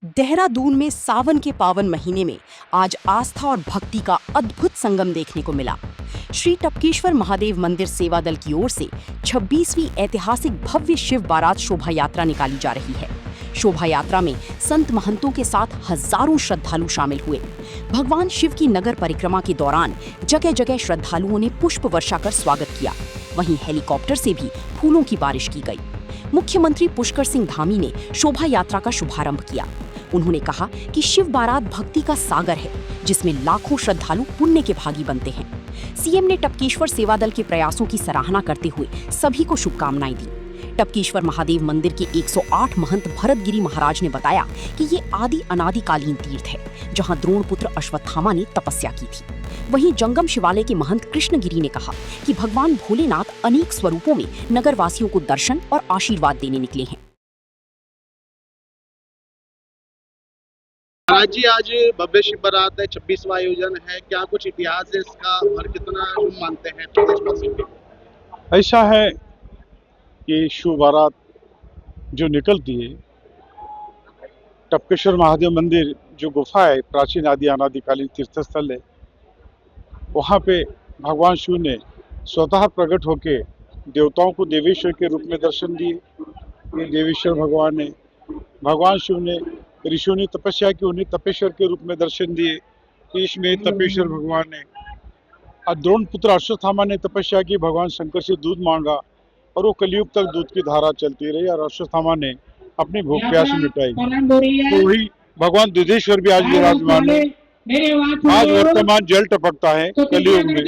देहरादून में सावन के पावन महीने में आज आस्था और भक्ति का अद्भुत संगम देखने को मिला। श्री टपकेश्वर महादेव मंदिर सेवा दल की ओर से 26वीं ऐतिहासिक भव्य शिव बारात शोभा यात्रा निकाली जा रही है। शोभा यात्रा में संत महंतों के साथ हजारों श्रद्धालु शामिल हुए। भगवान शिव की नगर परिक्रमा के दौरान जगह जगह श्रद्धालुओं ने पुष्प वर्षा कर स्वागत किया। वहीं हेलीकॉप्टर से भी फूलों की बारिश की गई। मुख्यमंत्री पुष्कर सिंह धामी ने शोभा यात्रा का शुभारंभ किया। उन्होंने कहा कि शिव बारात भक्ति का सागर है, जिसमें लाखों श्रद्धालु पुण्य के भागी बनते हैं। सीएम ने टपकेश्वर सेवा दल के प्रयासों की सराहना करते हुए सभी को शुभकामनाएं दी। टपकेश्वर महादेव मंदिर के 108 महंत भरतगिरी महाराज ने बताया कि ये आदि अनादिकालीन तीर्थ है, जहां द्रोणपुत्र अश्वत्थामा ने तपस्या की थी। वहीं जंगम शिवालय के महंत कृष्णगिरी ने कहा कि भगवान भोलेनाथ अनेक स्वरूपों में नगरवासियों को दर्शन और आशीर्वाद देने निकले हैं। महाराज जी, आज भव्य शिव बारात है, 26वां आयोजन है। क्या कुछ इतिहास है इसका और कितना शुभ मानते हैं प्रदेशवासियों के? ऐसा है कि शिव बारात जो निकलती है, टपकेश्वर महादेव मंदिर जो गुफा है, प्राचीन आदि अनादिकालीन तीर्थस्थल है, वहाँ पे भगवान शिव ने स्वतः प्रकट होके देवताओं को देवेश्वर के रूप में दर्शन दिए। ये देवेश्वर भगवान है। भगवान शिव ने ऋषियों ने तपस्या की, उन्हें तपेश्वर के रूप में दर्शन दिए। इसमें तपेश्वर भगवान है। और द्रोणपुत्र अश्वत्थामा ने तपस्या की, भगवान शंकर से दूध मांगा और वो कलयुग तक दूध की धारा चलती रही और अश्वत्थामा ने अपनी भूख प्यास मिटाई। तो वही भगवान दुधेश्वर भी आज विराजमान है। आज वर्तमान जल टपकता है कलयुग में,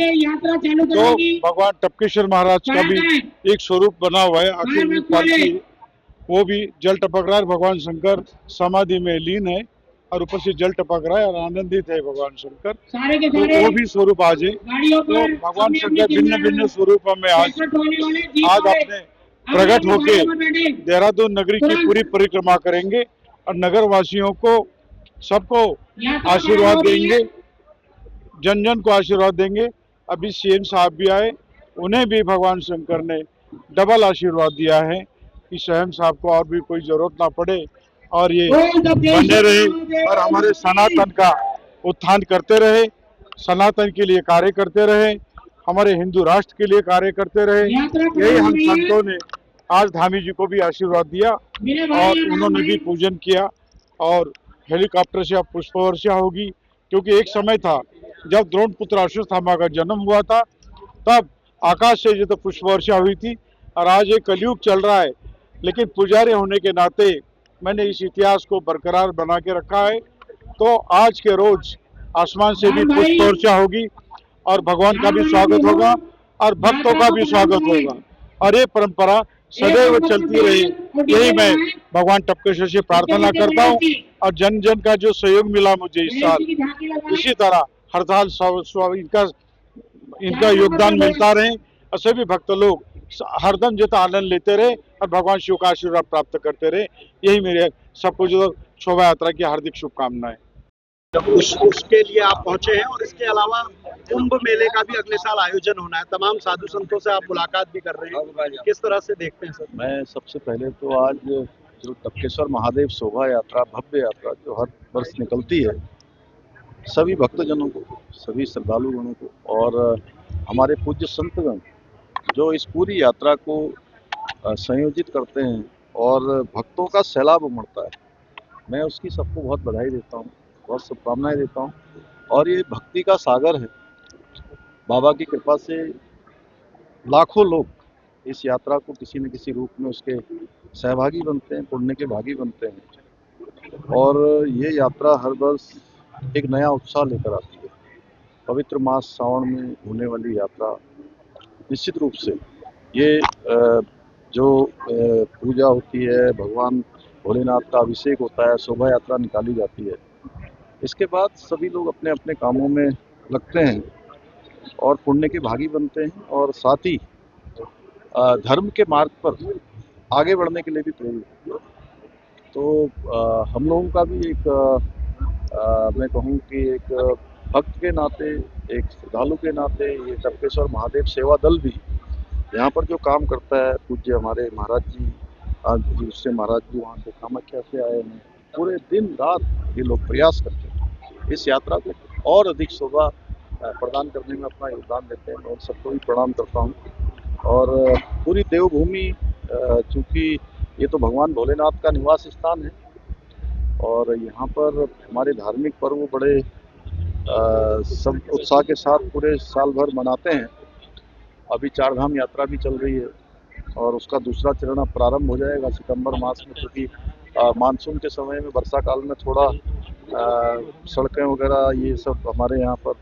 तो भगवान टपकेश्वर महाराज का भी एक स्वरूप बना हुआ है। आखिर में पालकी वो भी जल टपक रहा है। भगवान शंकर समाधि में लीन है और ऊपर से जल टपक रहा है और आनंदित है भगवान शंकर। तो वो भी स्वरूप आज है। तो भगवान शंकर भिन्न भिन्न स्वरूपों में आज अपने प्रकट होके देहरादून नगरी की पूरी परिक्रमा करेंगे और नगर वासियों को सबको आशीर्वाद देंगे, जन जन को आशीर्वाद देंगे। अभी सीएम साहब भी आए, उन्हें भी भगवान शंकर ने डबल आशीर्वाद दिया है कि सीएम साहब को और भी कोई जरूरत ना पड़े और ये बने रहे और हमारे सनातन का उत्थान करते रहे, सनातन के लिए कार्य करते रहे, हमारे हिंदू राष्ट्र के लिए कार्य करते रहे। यही हम संतों ने आज धामी जी को भी आशीर्वाद दिया और उन्होंने भी पूजन किया और हेलीकॉप्टर से अब पुष्प वर्षा होगी। क्योंकि एक समय था जब द्रोणपुत्र अश्वत्थामा का जन्म हुआ था, तब आकाश से जो तो पुष्प वर्षा हुई थी और आज ये कलयुग चल रहा है। लेकिन पुजारी होने के नाते मैंने इस इतिहास को बरकरार बना के रखा है। तो आज के रोज आसमान से भी पुष्प वर्षा होगी और भगवान का भी स्वागत होगा और भक्तों का भी स्वागत होगा और ये परंपरा सदैव चलती रही। यही मैं भगवान टपकेश्वर से प्रार्थना करता हूँ और जन जन का जो सहयोग मिला मुझे इस साल, इसी तरह हर साल इनका योगदान मिलता रहे और सभी भक्त लोग हरदम जो आनंद लेते रहे और भगवान शिव का आशीर्वाद प्राप्त करते रहे। यही मेरे सबको जो शोभा यात्रा की हार्दिक शुभकामनाएं। उसके लिए आप पहुंचे हैं और इसके अलावा कुंभ मेले का भी अगले साल आयोजन होना है। तमाम साधु संतों से आप मुलाकात भी कर रहे हैं, किस तरह से देखते हैं सर? मैं सबसे पहले तो आज जो टपकेश्वर महादेव शोभा यात्रा, भव्य यात्रा जो हर वर्ष निकलती है, सभी भक्तजनों को, सभी श्रद्धालुगणों को और हमारे पूज्य संतगण जो इस पूरी यात्रा को संयोजित करते हैं और भक्तों का सैलाब उमड़ता है, मैं उसकी सबको बहुत बधाई देता हूँ, बहुत शुभकामनाएं देता हूँ। और ये भक्ति का सागर है। बाबा की कृपा से लाखों लोग इस यात्रा को किसी न किसी रूप में उसके सहभागी बनते हैं, पुण्य के भागी बनते हैं और ये यात्रा हर वर्ष एक नया उत्साह लेकर आती है। पवित्र मास सावन में होने वाली यात्रा निश्चित रूप से ये जो पूजा होती है, भगवान भोलेनाथ का अभिषेक होता है, शोभा यात्रा निकाली जाती है, इसके बाद सभी लोग अपने अपने कामों में लगते हैं और पुण्य के भागी बनते हैं और साथ ही धर्म के मार्ग पर आगे बढ़ने के लिए भी प्रेरित होते हैं। तो हम लोगों का भी एक मैं कहूँ कि एक भक्त के नाते, एक श्रद्धालु के नाते ये टपकेश्वर महादेव सेवा दल भी यहाँ पर जो काम करता है, पूज्य हमारे महाराज जी, आज दूसरे महाराज जी वहाँ से कामाख्या से आए हैं, पूरे दिन रात ये लोग प्रयास करते हैं इस यात्रा को और अधिक शोभा प्रदान करने में अपना योगदान देते हैं। मैं उन सबको भी प्रणाम करता हूँ। और पूरी देवभूमि चूँकि ये तो भगवान भोलेनाथ का निवास स्थान है और यहाँ पर हमारे धार्मिक पर्व बड़े सब उत्साह के साथ पूरे साल भर मनाते हैं। अभी चारधाम यात्रा भी चल रही है और उसका दूसरा चरण अब प्रारंभ हो जाएगा सितंबर मास में, क्योंकि मानसून के समय में वर्षा काल में थोड़ा सड़कें वगैरह ये सब हमारे यहाँ पर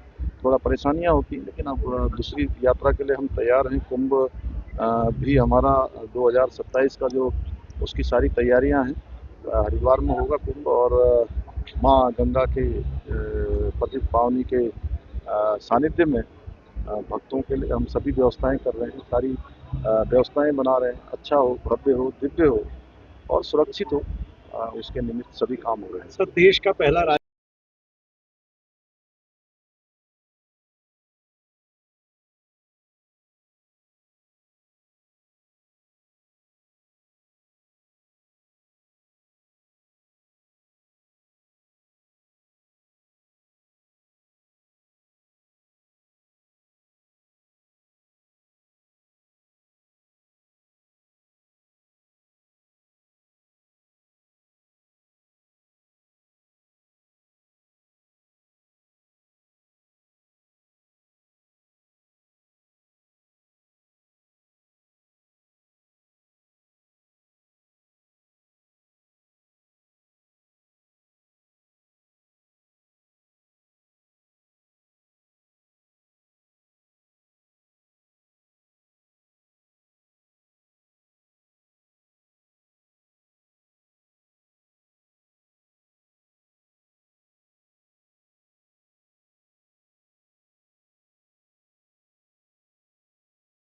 थोड़ा परेशानियाँ होती हैं, लेकिन अब दूसरी यात्रा के लिए हम तैयार हैं। कुंभ भी हमारा 2027 का जो उसकी सारी तैयारियां हैं। हरिद्वार में होगा कुंभ और माँ गंगा के पतित पावनी के सानिध्य में भक्तों के लिए हम सभी व्यवस्थाएं कर रहे हैं, सारी व्यवस्थाएं बना रहे हैं। अच्छा हो, भव्य हो, दिव्य हो और सुरक्षित हो, उसके निमित्त सभी काम हो रहे हैं। सर, देश का पहला